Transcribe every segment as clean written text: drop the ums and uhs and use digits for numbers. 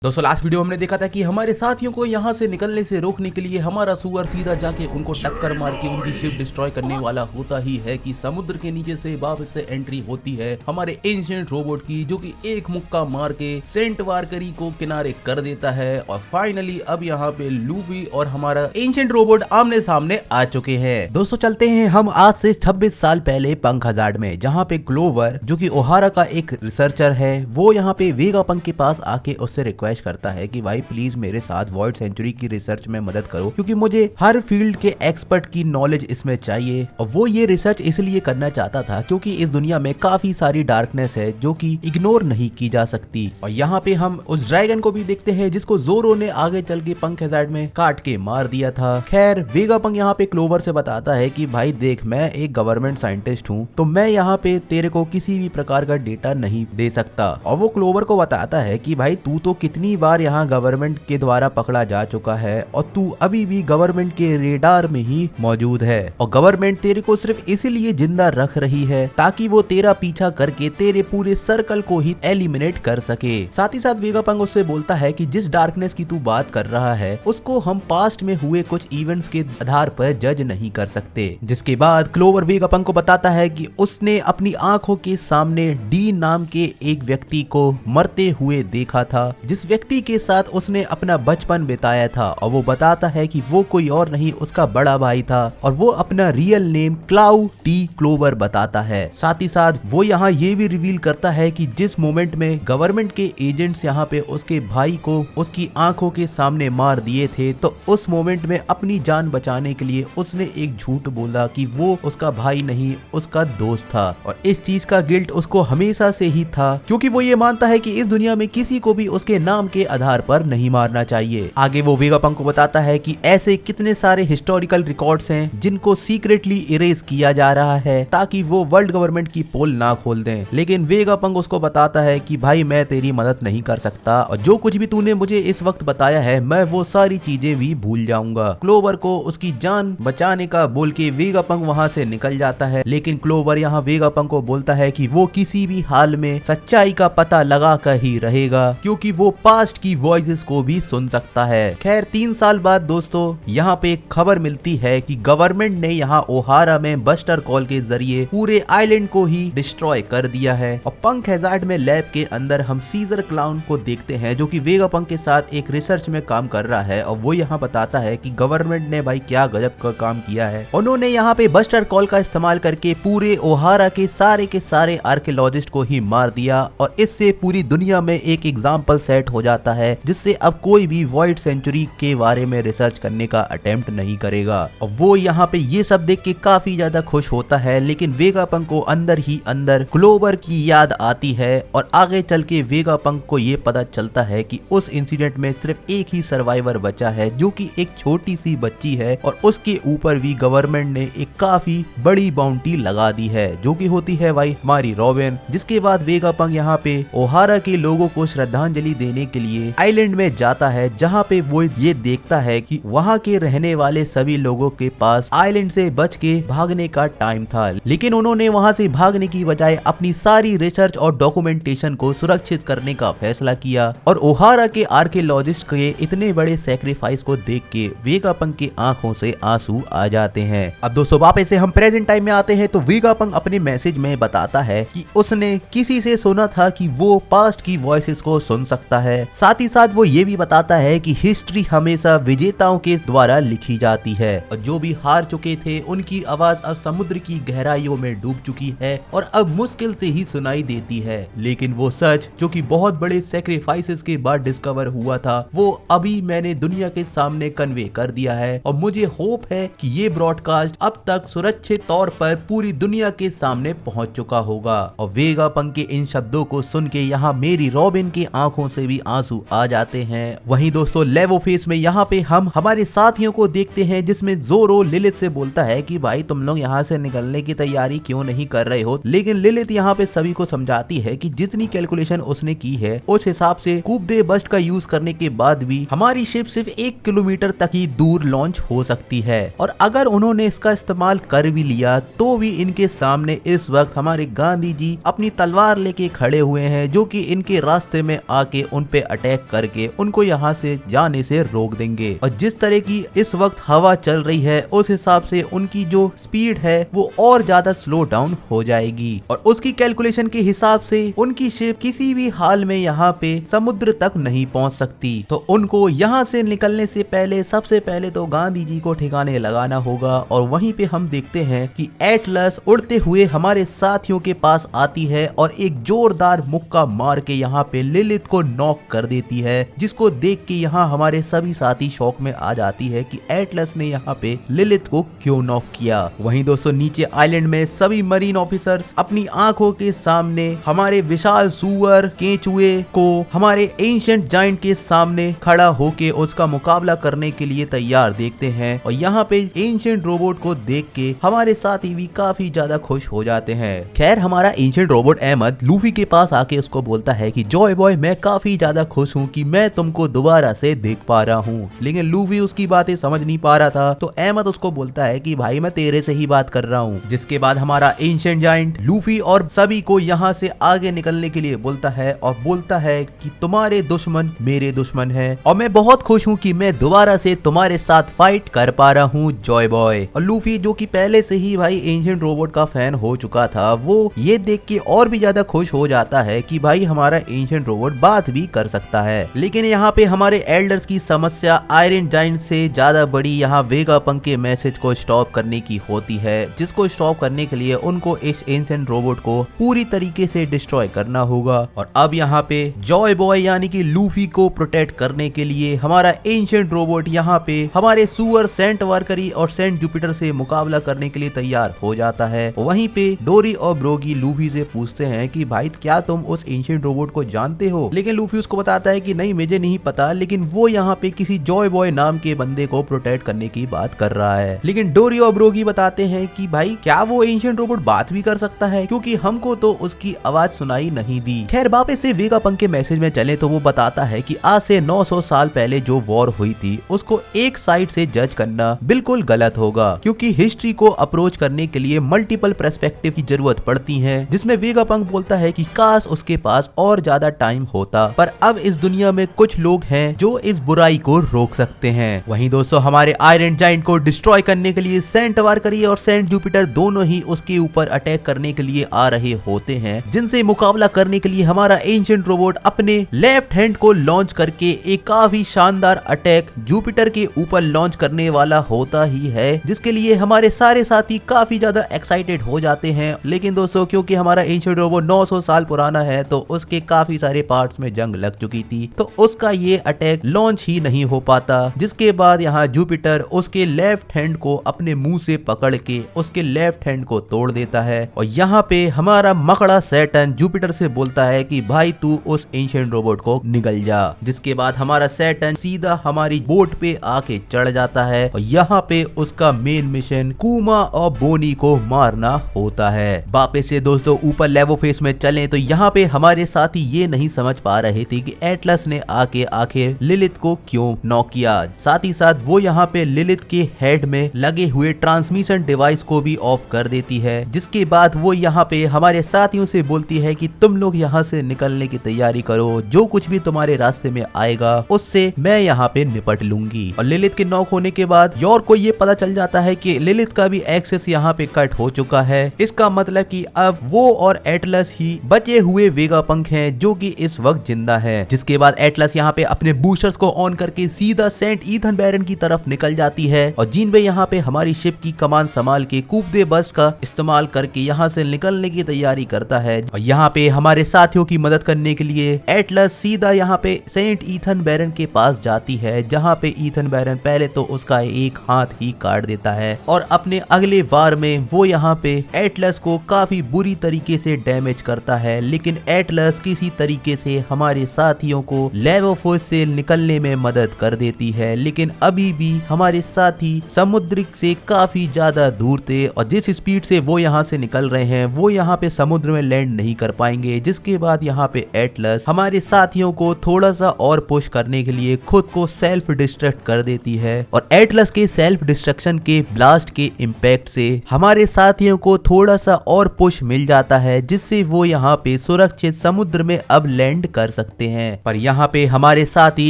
दोस्तों last video हमने देखा था कि हमारे साथियों को यहाँ से निकलने से रोकने के लिए हमारा सुअर सीधा जाके उनको टक्कर मार के उनकी शिप डिस्ट्रॉय करने वाला होता ही है कि समुद्र के नीचे से वापस से एंट्री होती है हमारे एंशिएंट रोबोट की, जो कि एक मुक्का मार के सेंट वारकरी को किनारे कर देता है। और फाइनली अब यहाँ पे लूफी और हमारा एंशिएंट रोबोट आमने सामने आ चुके हैं। दोस्तों चलते हैं हम आज से 26 साल पहले पंख हजार्ड में, जहाँ पे क्लोवर जो कि ओहारा का एक रिसर्चर है, वो यहाँ पे वेगापंक के पास आके उससे रिक्वेस्ट करता है कि भाई प्लीज मेरे साथ वॉइड सेंचुरी की रिसर्च में मदद करो, क्योंकि मुझे हर फील्ड के एक्सपर्ट की नॉलेज इसमें चाहिए। और वो ये रिसर्च इसलिए करना चाहता था क्योंकि इस दुनिया में काफी सारी डार्कनेस है जो कि इग्नोर नहीं की जा सकती। और यहाँ पे हम उस ड्रैगन को भी देखते हैं जिसको जोरो ने आगे चल के पंख हजार्ड में काट के मार दिया था। खैर वेगापंक यहाँ पे क्लोवर से बताता है कि भाई देख, मैं एक गवर्नमेंट साइंटिस्ट हूँ, तो मैं यहाँ पे तेरे को किसी भी प्रकार का डेटा नहीं दे सकता। और वो क्लोवर को बताता है कि भाई तू तो कितनी बार यहाँ गवर्नमेंट के द्वारा पकड़ा जा चुका है और तू अभी भी गवर्नमेंट के रेडार में ही मौजूद है, और गवर्नमेंट तेरे को सिर्फ इसीलिए जिंदा रख रही है ताकि वो तेरा पीछा करके तेरे पूरे सर्कल को ही एलिमिनेट कर सके। साथ ही साथ वेगापंक उससे बोलता है कि जिस डार्कनेस की तू बात कर रहा है उसको हम पास्ट में हुए कुछ इवेंट्स के आधार पर जज नहीं कर सकते। जिसके बाद क्लोवर वेगापंक को बताता है कि उसने अपनी आंखों के सामने डी नाम के एक व्यक्ति को मरते हुए देखा था, जिस व्यक्ति के साथ उसने अपना बचपन बिताया था। और वो बताता है कि वो कोई और नहीं उसका बड़ा भाई था, और वो अपना real name Clough T clover बताता है। साथ ही साथ वो यहाँ ये भी रिवील करता है कि जिस मोमेंट में गवर्नमेंट के एजेंट्स यहाँ पे उसके भाई को उसकी आंखों के सामने मार दिए थे, तो उस मोमेंट में अपनी जान बचाने के लिए उसने एक झूठ बोला कि वो उसका भाई नहीं उसका दोस्त था। और इस चीज का गिल्ट उसको हमेशा से ही था, क्योंकि वो ये मानता है कि इस दुनिया में किसी को भी उसके नाम के आधार पर नहीं मारना चाहिए। आगे वो वेगापंक को बताता है कि ऐसे कितने सारे हिस्टोरिकल रिकॉर्ड्स हैं जिनको सीक्रेटली इरेज किया जा रहा है ताकि वो वर्ल्ड गवर्नमेंट की पोल ना खोल दें। लेकिन वेगापंक उसको बताता है कि भाई मैं तेरी मदद नहीं कर सकता, और जो कुछ भी तूने मुझे इस वक्त बताया है मैं वो सारी चीजें भी भूल जाऊंगा। क्लोवर को उसकी जान बचाने का बोल के वेगापंक वहाँ से निकल जाता है, लेकिन क्लोवर यहाँ वेगापंक को बोलता है कि वो किसी भी हाल में सच्चाई का पता लगा कर ही रहेगा, क्योंकि वो पास्ट की वॉइसेस को भी सुन सकता है। खैर 3 साल बाद दोस्तों यहाँ पे एक खबर मिलती है कि गवर्नमेंट ने यहाँ ओहारा में बस्टर कॉल के जरिए पूरे आइलैंड को ही डिस्ट्रॉय कर दिया है। और पंख हजार्ड में लैब के अंदर हम सीजर क्लाउन को देखते हैं जो कि वेगापंक के साथ एक रिसर्च में काम कर रहा है, और वो यहाँ बताता है कि गवर्नमेंट ने भाई क्या गजब का काम किया है। उन्होंने यहाँ पे बस्टर कॉल का इस्तेमाल करके पूरे ओहारा के सारे आर्कियोलॉजिस्ट को ही मार दिया, और इससे पूरी दुनिया में एक एग्जाम्पल सेट हो जाता है जिससे अब कोई भी वॉइड सेंचुरी के बारे में रिसर्च करने का अटेम्प्ट नहीं करेगा। और वो यहाँ पे ये सब देख के काफी ज्यादा खुश होता है, लेकिन वेगापंक को अंदर ही अंदर क्लोवर की याद आती है, और आगे चल के वेगापंक को ये पता चलता है कि उस इंसिडेंट में सिर्फ एक ही सर्वाइवर बचा है जो कि एक छोटी सी बच्ची है, और उसके ऊपर भी गवर्नमेंट ने एक काफी बड़ी बाउंटी लगा दी है जो कि होती है भाई हमारी रॉबिन। जिसके बाद वेगापंक यहाँ पे ओहारा के लोगों को श्रद्धांजलि देने के लिए आइलैंड में जाता है, जहाँ पे वो ये देखता है कि वहाँ के रहने वाले सभी लोगों के पास आइलैंड से बच के भागने का टाइम था, लेकिन उन्होंने वहाँ से भागने की बजाय अपनी सारी रिसर्च और डॉक्यूमेंटेशन को सुरक्षित करने का फैसला किया। और ओहारा के आर्कियोलॉजिस्ट के इतने बड़े सैक्रिफाइस को देख के वेगापंक की आंखों से आंसू आ जाते हैं। अब दोस्तों वापस से हम प्रेजेंट टाइम में आते हैं, तो वेगापंक अपने मैसेज में बताता है कि उसने किसी से सुना था कि वो पास्ट की वॉइसेस को सुन सकता है। साथ ही साथ वो ये भी बताता है कि हिस्ट्री हमेशा विजेताओं के द्वारा लिखी जाती है, और जो भी हार चुके थे उनकी आवाज अब समुद्र की गहराइयों में डूब चुकी है और अब मुश्किल से ही सुनाई देती है। लेकिन वो सच जो कि बहुत बड़े सैक्रिफाइसेस के बाद डिस्कवर हुआ था, वो अभी मैंने दुनिया के सामने कन्वे कर दिया है, और मुझे होप है कि ये ब्रॉडकास्ट अब तक सुरक्षित तौर पर पूरी दुनिया के सामने पहुंच चुका होगा। और वेगापंक के इन शब्दों को सुन के यहाँ मेरी रॉबिन की आंखों से भी आंसू आ जाते हैं। वहीं दोस्तों लेवो फेस में यहाँ पे हम हमारे साथियों को देखते हैं, जिसमें जोरो लिलिथ से बोलता है कि भाई तुम लोग यहाँ से निकलने की तैयारी क्यों नहीं कर रहे हो। लेकिन लिलिथ यहाँ पे सभी को समझाती है कि जितनी कैलकुलेशन उसने की है उस हिसाब से कूप दे बस्ट का यूज करने के बाद भी हमारी शिप सिर्फ 1 किलोमीटर तक ही दूर लॉन्च हो सकती है, और अगर उन्होंने इसका इस्तेमाल कर भी लिया तो भी इनके सामने इस वक्त हमारे गांधी जी अपनी तलवार लेके खड़े हुए हैं, जो कि इनके रास्ते में आके उन पे अटैक करके उनको यहाँ से जाने से रोक देंगे। और जिस तरह की इस वक्त हवा चल रही है उस हिसाब से उनकी जो स्पीड है वो और ज्यादा स्लो डाउन हो जाएगी और उसकी कैलकुलेशन के हिसाब से उनकी शिप किसी भी हाल में यहाँ पे समुद्र तक नहीं पहुँच सकती। तो उनको यहाँ से निकलने से पहले सबसे पहले तो गांधी जी को ठिकाने लगाना होगा। और वहीं पे हम देखते हैं कि एटलस उड़ते हुए हमारे साथियों के पास आती है और एक जोरदार मुक्का मार के यहाँ पे लिलिथ को नॉक कर देती है, जिसको देख के यहाँ हमारे सभी साथी शौक में आ जाती है कि एटलस ने यहाँ पे लिलिथ को क्यों नॉक किया। वहीं दोस्तों नीचे आइलैंड में सभी मरीन ऑफिसर्स अपनी आंखों के सामने हमारे विशाल सुअर केंचुए को हमारे एंशिएंट जायंट के सामने खड़ा होके उसका मुकाबला करने के लिए तैयार देखते हैं। और यहाँ पे एंशिएंट रोबोट को देख के हमारे साथी भी काफी ज्यादा खुश हो जाते हैं। खैर हमारा एंशिएंट रोबोट अहमद लूफी के पास आके उसको बोलता है कि जॉय बॉय मैं काफी ज्यादा खुश हूँ कि मैं तुमको दोबारा से देख पा रहा हूँ। लेकिन लूफी उसकी बातें समझ नहीं पा रहा था तो अहमद उसको बोलता है कि भाई मैं तेरे से ही बात कर रहा हूँ। जिसके बाद हमारा एंशिएंट जायंट लूफी और सभी को यहाँ से आगे निकलने के लिए बोलता है और बोलता है कि तुम्हारे दुश्मन मेरे दुश्मन है और मैं बहुत खुश हूँ कि मैं दोबारा से तुम्हारे साथ फाइट कर पा रहा हूँ जॉय बॉय। और लूफी जो कि पहले से ही भाई एंशिएंट रोबोट का फैन हो चुका था वो ये देख के और भी ज्यादा खुश हो जाता है कि भाई हमारा एंशिएंट रोबोट बात भी कर सकता है। लेकिन यहाँ पे हमारे एल्डर्स की समस्या आयरन जायंट से ज्यादा बड़ी यहाँ वेगापंक के मैसेज को स्टॉप करने की होती है, जिसको स्टॉप करने के लिए उनको इस एंशिएंट रोबोट को पूरी तरीके से डिस्ट्रॉय करना होगा। और अब यहाँ पे जॉय बॉय यानी कि लूफी को प्रोटेक्ट करने के लिए हमारा एंशिएंट रोबोट यहाँ पे हमारे सुअर सेंट वर्करी और सेंट जुपिटर से मुकाबला करने के लिए तैयार हो जाता है। वहीं पे डोरी और ब्रोगी लूफी से पूछते हैं कि भाई क्या तुम उस एंशिएंट रोबोट को जानते हो। लेकिन लूफी उसको बताता है कि नहीं मुझे नहीं पता, लेकिन वो यहाँ पे किसी जॉय बॉय नाम के बंदे को प्रोटेक्ट करने की बात कर रहा है। लेकिन डोरी और ब्रोगी बताते हैं कि भाई क्या वो एंशिएंट रोबोट बात भी कर सकता है, क्योंकि हमको तो उसकी आवाज सुनाई नहीं दी। खैर वापस से वेगापंक के मैसेज में चले तो वो बताता है कि आज से 900 साल पहले जो वॉर हुई थी उसको एक साइड से जज करना बिल्कुल गलत होगा, क्योंकि हिस्ट्री को अप्रोच करने के लिए मल्टीपल पर्सपेक्टिव की जरूरत पड़ती है। जिसमें वेगापंक बोलता है कि काश उसके पास और ज्यादा टाइम होता, पर अब इस दुनिया में कुछ लोग हैं जो इस बुराई को रोक सकते हैं। वहीं दोस्तों हमारे आयरन जायंट को डिस्ट्रॉय करने के लिए सेंट वारकरी और सेंट जुपिटर दोनों ही उसके ऊपर अटैक करने के लिए आ रहे होते हैं, जिनसे मुकाबला करने के लिए हमारा एंशिएंट रोबोट अपने लेफ्ट हैंड को लॉन्च करके एक काफी शानदार अटैक जुपिटर के ऊपर लॉन्च करने वाला होता ही है, जिसके लिए हमारे सारे साथी काफी ज्यादा एक्साइटेड हो जाते हैं। लेकिन दोस्तों क्योंकि हमारा एंशिएंट रोबोट 900 साल पुराना है तो उसके काफी सारे पार्ट्स में जंग लग चुकी थी, तो उसका ये अटैक लॉन्च ही नहीं हो पाता। जिसके बाद यहाँ जुपिटर उसके लेफ्ट हैंड को अपने मुंह से पकड़ के उसके लेफ्ट हैंड को तोड़ देता है। और यहाँ पे हमारा मकड़ा सैटर्न जुपिटर से बोलता है कि भाई तू उस एंशिएंट रोबोट को निगल जा। जिसके बाद हमारा सैटर्न सीधा हमारी बोट पे आके चढ़ जाता है और यहाँ पे उसका मेन मिशन कूमा और बोनी को मारना होता है। वापस से दोस्तों ऊपर लेवो फेस में चलें तो यहाँ पे हमारे साथी ये नहीं समझ पा रहे थे कि एटलस ने आके आखिर लिलिथ को क्यों नॉक किया। साथ ही साथ वो यहाँ पे लिलिथ के हेड में लगे हुए ट्रांसमिशन डिवाइस को भी ऑफ कर देती है। जिसके बाद वो यहाँ पे हमारे साथियों से बोलती है कि तुम लोग यहाँ से निकलने की तैयारी करो, जो कुछ भी तुम्हारे रास्ते में आएगा उससे मैं यहाँ पे निपट लूंगी। और लिलिथ के नॉक होने के बाद यॉर्क को ये पता चल जाता है कि लिलिथ का भी एक्सेस यहाँ पे कट हो चुका है। इसका मतलब कि अब वो और एटलस ही बचे हुए वेगापंक हैं जो कि इस वक्त जिंदा है। जिसके बाद एटलस यहाँ पे अपने बूस्टर्स को ऑन करके सीधा सेंट ईथन बैरन की तरफ निकल जाती है और जीन भाई यहाँ पे हमारी शिप की कमान संभाल के कूप दे बस्ट का इस्तेमाल करके यहाँ से निकलने की तैयारी करता है। और यहाँ पे हमारे साथियों की मदद करने के लिए एटलस सीधा यहाँ पे सेंट ईथन बैरन के पास जाती है, जहाँ पे ईथन बैरन पहले तो उसका एक हाथ ही काट देता है और अपने अगले वार में वो यहाँ पे एटलस को काफी बुरी तरीके से डैमेज करता है। लेकिन एटलस किसी तरीके से हमारे साथियों को लेवोफोर्स से निकलने में मदद कर देती है। लेकिन अभी भी हमारे साथी समुद्र से काफी ज्यादा दूर थे और जिस स्पीड से वो यहाँ से निकल रहे हैं वो यहाँ पे समुद्र में लैंड नहीं कर पाएंगे। जिसके बाद यहाँ पे एटलस हमारे साथियों को थोड़ा सा और पुश करने के लिए खुद को सेल्फ डिस्ट्रक्ट कर देती है और एटलस के सेल्फ डिस्ट्रक्शन के ब्लास्ट के इम्पैक्ट से हमारे साथियों को थोड़ा सा और पुश मिल जाता है, जिससे वो यहाँ पे सुरक्षित समुद्र में अब लैंड कर सकते होते हैं। पर यहाँ पे हमारे साथी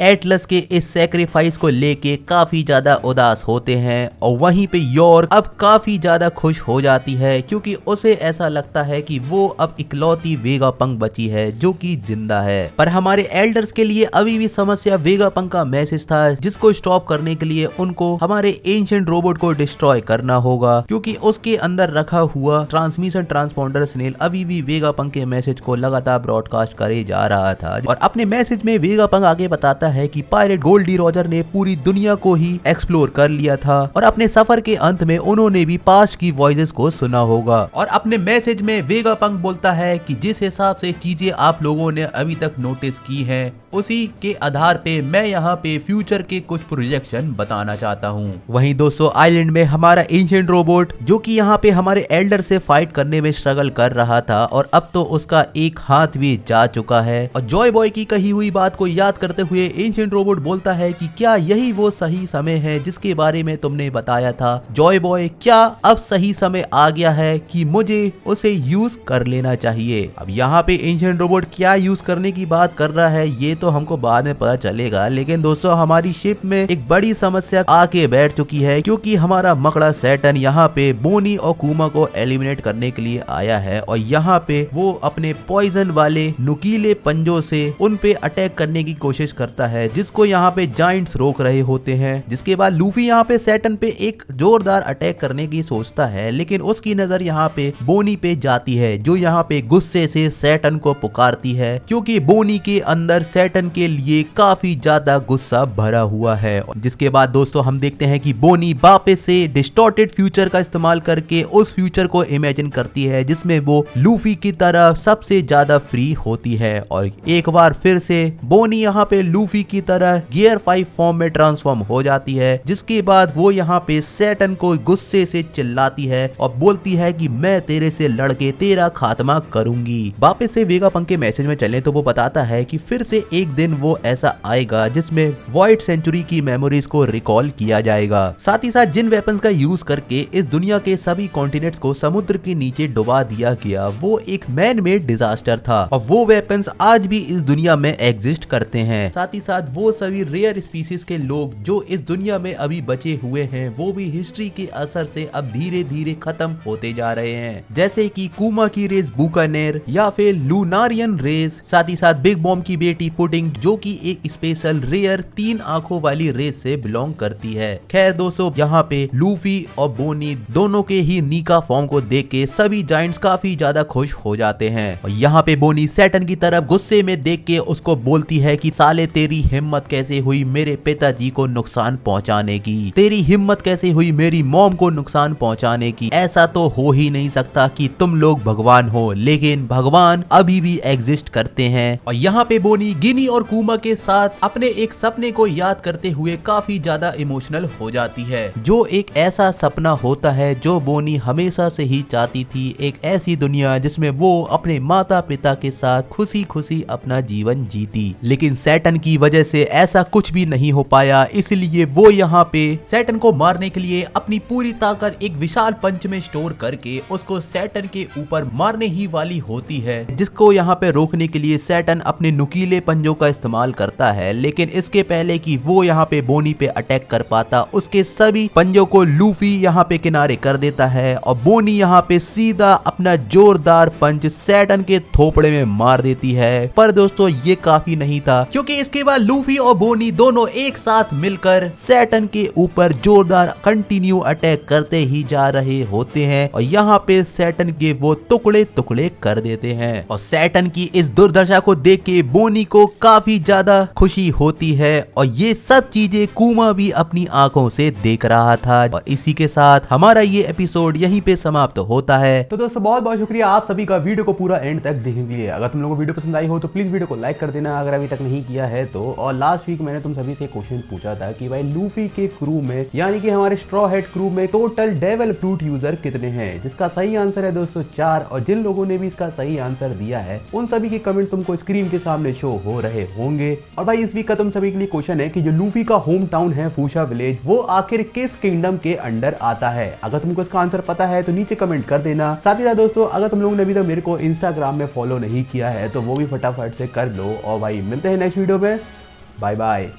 एटलस के इस सैक्रिफाइस को लेके काफी ज्यादा उदास होते हैं और वहीं पे यॉर्क अब काफी ज्यादा खुश हो जाती है क्योंकि उसे ऐसा लगता है कि वो अब इकलौती वेगापंक बची है जो कि जिंदा है। पर हमारे एल्डर्स के लिए अभी भी समस्या वेगापंक का मैसेज था जिसको स्टॉप करने के लिए उनको हमारे एंशिएंट रोबोट को डिस्ट्रॉय करना होगा क्योंकि उसके अंदर रखा हुआ ट्रांसमिशन ट्रांसपोंडर स्नेल अभी भी वेगापंक के मैसेज को लगातार ब्रॉडकास्ट करे जा रहा था। और अपने मैसेज में वेगापंक आगे बताता है कि पायरेट गोल्डी रॉजर ने पूरी दुनिया को ही एक्सप्लोर कर लिया था और अपने सफर के अंत में उन्होंने भी पास्ट की वॉइसेस को सुना होगा। और अपने मैसेज में वेगापंक बोलता है कि जिस हिसाब से चीजें आप लोगों ने अभी तक नोटिस की हैं उसी के आधार पे मैं यहाँ पे फ्यूचर के कुछ प्रोजेक्शन बताना चाहता हूँ। वहीं दोस्तों आइलैंड में हमारा एंशिएंट रोबोट जो कि यहाँ पे हमारे एल्डर से फाइट करने में स्ट्रगल कर रहा था और अब तो उसका एक हाथ भी जा चुका है। और जॉय बॉय की कही हुई बात को याद करते हुए एंशिएंट रोबोट बोलता है कि क्या यही वो सही समय है जिसके बारे में तुमने बताया था जॉय बॉय, क्या अब सही समय आ गया है कि मुझे उसे यूज कर लेना चाहिए। अब यहाँ पे एंशिएंट रोबोट क्या यूज करने की बात कर रहा है ये तो हमको बाद में पता चलेगा, लेकिन दोस्तों हमारी शिप में एक बड़ी समस्या आके बैठ चुकी है क्योंकि हमारा मकड़ा सैटर्न यहाँ पे बोनी और कूमा को एलिमिनेट करने के लिए आया है और यहाँ पे वो अपने पॉइजन वाले नुकीले पंजों से उन पे अटैक करने की कोशिश करता है जिसको यहाँ पे जाइंट्स रोक रहे होते हैं। जिसके बाद लूफी यहाँ पे सैटर्न पे एक जोरदार अटैक करने की सोचता है लेकिन उसकी नजर यहाँ पे बोनी पे जाती है जो यहाँ पे गुस्से से सैटर्न को पुकारती है क्योंकि बोनी के अंदर सैटर्न के लिए काफी ज्यादा गुस्सा भरा हुआ है। जिसके बाद दोस्तों हम देखते हैं कि बोनी वापस से डिस्टॉर्टेड फ्यूचर का इस्तेमाल करके उस फ्यूचर को इमेजिन करती है जिसमें वो लूफी की तरह सबसे ज्यादा फ्री होती है और एक बार फिर से बोनी यहाँ पे लूफी की तरह गियर 5 फॉर्म में ट्रांसफॉर्म हो जाती है। जिसके बाद वो यहाँ पे सैटर्न को गुस्से से चिल्लाती है और बोलती है कि मैं तेरे से लड़के तेरा खात्मा करूंगी। वापस से वेगापंक के मैसेज में चले तो वो बताता है कि फिर से एक दिन वो ऐसा आएगा जिसमें वॉइड सेंचुरी की मेमोरीज को रिकॉल किया जाएगा। साथ ही साथ जिन वेपन्स का यूज करके इस दुनिया के सभी कॉन्टिनेंट्स को समुद्र के नीचे डुबा दिया गया वो एक मैन मेड डिजास्टर था और वो वेपन्स आज भी इस दुनिया में एग्जिस्ट करते हैं। साथ ही साथ वो सभी रेयर स्पीसीज के लोग जो इस दुनिया में अभी बचे हुए हैं वो भी हिस्ट्री के असर से अब धीरे धीरे खत्म होते जा रहे हैं, जैसे कि कूमा की रेस बुकानेर या फिर लूनारियन रेस। साथ ही साथ बिग बॉम की बेटी पुडिंग जो कि एक स्पेशल रेयर 3 आंखों वाली रेस से बिलोंग करती है। खैर दोस्तों यहाँ पे लूफी और बोनी दोनों के ही नीका फॉर्म को देख के सभी जाइंट्स काफी ज्यादा खुश हो जाते हैं और यहाँ पे बोनी सैटर्न की तरफ गुस्से में देख के उसको बोलती है कि साले तेरी हिम्मत कैसे हुई मेरे पिताजी को नुकसान पहुंचाने की, तेरी हिम्मत कैसे हुई मेरी मॉम को नुकसान पहुंचाने की, ऐसा तो हो ही नहीं सकता कि तुम लोग भगवान हो, लेकिन भगवान अभी भी एग्जिस्ट करते हैं। और यहाँ पे बोनी गिनी और कूमा के साथ अपने एक सपने को याद करते हुए काफी ज्यादा इमोशनल हो जाती है, जो एक ऐसा सपना होता है जो बोनी हमेशा से ही चाहती थी, एक ऐसी दुनिया जिसमें वो अपने माता पिता के साथ खुशी खुशी अपना जीवन जीती। लेकिन सैटर्न की वजह से ऐसा कुछ भी नहीं हो पाया, इसलिए वो यहाँ पे सैटर्न को मारने के लिए अपनी पूरी ताकत एक विशाल पंच में स्टोर करके उसको सैटर्न के ऊपर मारने ही वाली होती है, जिसको यहाँ पे रोकने के लिए सैटर्न अपने नुकीले पंजों का इस्तेमाल करता है। लेकिन इसके पहले कि वो यहाँ पे बोनी पे अटैक कर पाता उसके सभी पंजों को लूफी यहाँ पे किनारे कर देता है और बोनी यहाँ पे सीधा अपना जोरदार पंच सैटर्न के थोपड़े में मार देती है। पर दोस्तों ये काफी नहीं था क्योंकि इसके बाद लूफी और बोनी दोनों एक साथ मिलकर सैटर्न के ऊपर जोरदार कंटिन्यू अटैक करते ही जा रहे होते हैं और यहाँ पे सैटर्न के वो टुकड़े टुकड़े कर देते हैं। और सैटर्न की इस दुर्दशा को देख के बोनी को काफी ज्यादा खुशी होती है और ये सब चीजें कूमा भी अपनी आंखों से देख रहा था। और इसी के साथ हमारा ये एपिसोड यहीं पे समाप्त होता है। तो दोस्तों बहुत बहुत शुक्रिया आप सभी का वीडियो को पूरा एंड तक देखने के लिए। अगर तुम लोगों को वीडियो पसंद आई हो तो प्लीज वीडियो को लाइक कर देना अगर अभी तक नहीं किया है तो। और लास्ट वीक मैंने तुम सभी से क्वेश्चन पूछा था कि भाई लूफी के क्रू में यानी कि हमारे स्ट्रॉ हेड क्रू में टोटल डेविल फ्रूट यूजर कितने हैं, जिसका सही आंसर है दोस्तों 4। और जिन लोगों ने भी इसका सही आंसर दिया है उन सभी के कमेंट तुमको स्क्रीन के सामने शो हो रहे होंगे। और भाई इस वीक का तुम सभी के लिए क्वेश्चन है कि जो लूफी का होम टाउन है फूशा विलेज वो आखिर किस किंगडम के अंडर आता है। अगर तुमको इसका आंसर पता है तो नीचे कमेंट कर देना। साथ ही साथ दोस्तों अगर तुम लोगों ने अभी तक मेरे को इंस्टाग्राम में फॉलो नहीं किया है तो वो भी फटाफट से कर लो। और भाई मिलते हैं नेक्स्ट वीडियो में, बाय बाय।